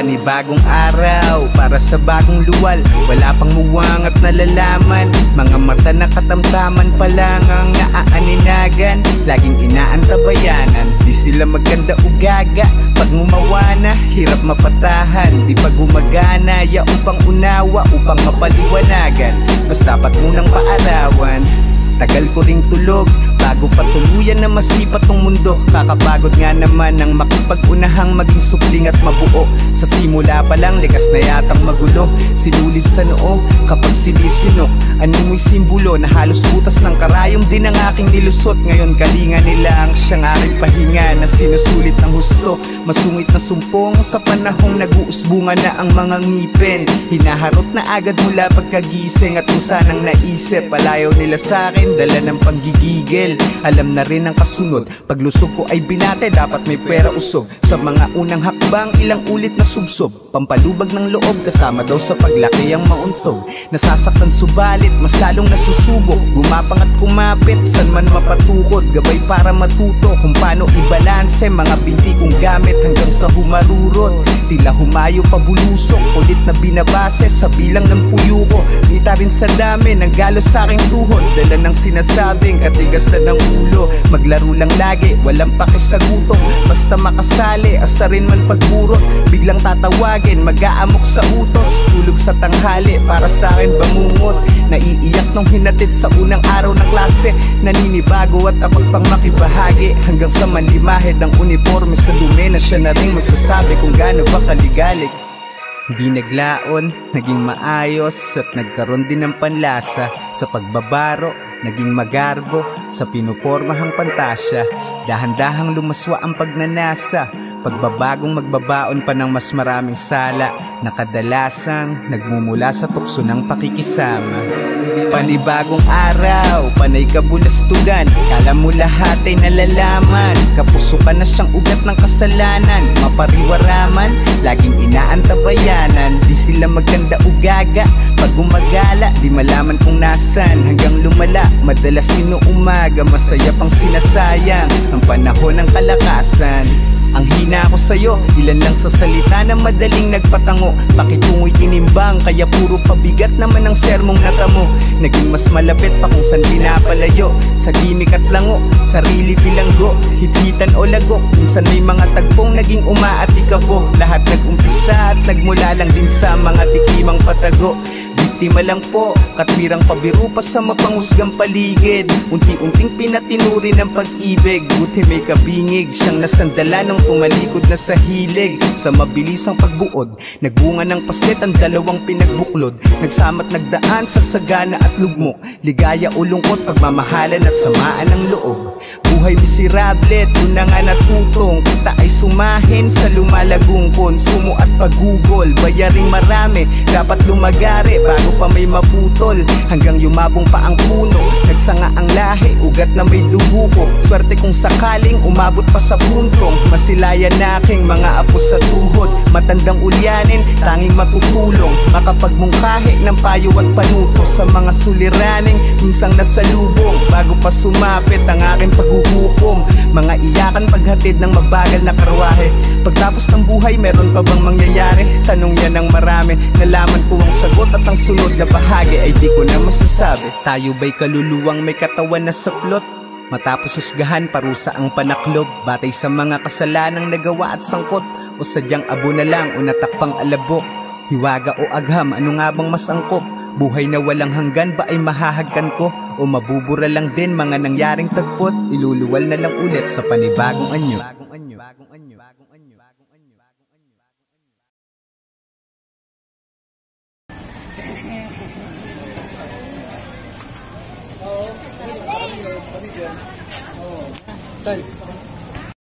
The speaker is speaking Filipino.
Panibagong araw para sa bagong luwal, wala pang muwang at nalalaman. Mga mata na katamtaman pa lang ang naaaninagan. Laging inaantabayanan, di sila maganda o gaga. Pag ngumawa na, hirap mapatahan. Di pa gumagana, yaong pang unawa upang mapaliwanagan. Mas dapat munang paarawan. Tagal ko ring tulog bago patuluyan na masipat tong mundo. Kakapagod nga naman ang makipag-unahang maging supling at mabuo. Sa simula pa lang likas na yatang magulo. Sinulit sa noo kapag sinisinok. Animoy simbolo na halos butas ng karayom din ang aking nilusot. Ngayon kalinga nila ang siyang aking pahinga na sinusulit ng husto. Masungit na sumpong sa panahong nag-uusbunga na ang mga ngipin. Hinaharot na agad mula pagkagising at kung sanang naisip palayaw nila sa akin, dala ng panggigigil. Alam na rin ang kasunod, paglusog ko ay binate, dapat may pera usog. Sa mga unang hakbang, ilang ulit na subsob. Pampalubag ng loob, kasama daw sa paglaki ang mauntog. Nasasaktan subalit, mas lalong nasusubok. Gumapang at kumapit, san man mapatukod. Gabay para matuto kung paano ibalanse mga binti kong gamit hanggang sa humarurot. Tila humayo pabulusok, ulit na binabase sa bilang ng puyo ko. Ngita rin sa dami, ng galos sa aking tuhod. Dala ng sinasabing katigasan ng ulo. Maglaro lang lagi, walang pakisagutom. Basta makasali, asarin man pagburot. Biglang tatawagin, mag-aamok sa utos. Tulog sa tanghali, para sa akin bangungot. Naiiyak nung hinatid sa unang araw ng klase. Naninibago at apag pang makibahagi. Hanggang sa manlimahid ang uniforme sa dumi na siya na rin magsasabi kung gaano ba kaligalig. Di naglaon, naging maayos at nagkaroon din ng panlasa. Sa pagbabaro, naging magarbo sa pinupormahang pantasya. Dahan-dahang lumaswa ang pagnanasa. Pagbabagong magbabaon pa ng mas maraming sala na kadalasang nagmumula sa tukso ng pakikisama. Panibagong araw, panay kabulastugan. Kala mo lahat ay nalalaman. Kapusukan na siyang ugat ng kasalanan. Mapariwaraman, laging inaantabayanan. Di sila maganda o gaga. Pag gumagala, di malaman kung nasan. Hanggang lumala, madalas inuumaga. Masaya pang sinasayang ang panahon ng kalakasan. Ang hina ko sa'yo, ilan lang sa salita na madaling nagpatango. Pakitungo'y tinimbang, kaya puro pabigat naman ang sermong natamo. Naging mas malapit pa kung saan pinapalayo. Sa gimik at lango, sarili bilanggo. Hithitan o lago, minsan may mga tagpong naging umaatikabo. Lahat nag-umpisa at nagmula lang din sa mga tikimang patago. Biktima lang po, katwirang pabiro pa sa mapanghusgang paligid. Unti-unting pinatinuri ng pag-ibig. Buti may kabingig, siyang nasandala nung tumalikod na sa hilig. Sa mabilisang pagbuod, nagbunga ng paslit ang dalawang pinagbuklod. Nagsama't nagdaan sa sagana at lugmok. Ligaya o lungkot, pagmamahalan at samaan ng loob. Buhay miserable, doon na nga natutong. Kita ay sumahin sa lumalagong konsumo at pagugol. Bayaring marami, dapat lumagari bago pa may maputol. Hanggang yumabong pa ang puno, nagsanga ang lahi, ugat na may dugo ko. Swerte kung sakaling umabot pa sa puntong masilayan na aking mga apo sa tuhod. Matandang ulyanin, tanging matutulong. Makapagmungkahi ng payo at panuto sa mga suliraning minsang nasalubong. Bago pa sumapit ang aking paghuhukom. Mga iyakan paghatid ng mabagal na karwahe. Pagtapos ng buhay, meron pa bang mangyayari? Tanong yan ng marami. Nalaman ko ang sagot at ang sunod na bahagi ay di ko na masasabi. Tayo ba'y kaluluwang may katawan na saplot? Matapos husgahan, parusa ang panaklob. Batay sa mga kasalanang nagawa at sangkot. O sadyang abo na lang o natakpang alabok. Hiwaga o agham, ano nga bang masangkop? Buhay na walang hanggan ba ay mahahagkan ko? O mabubura lang din mga nangyaring tagpot? Iluluwal na lang ulit sa panibagong anyo. Tay.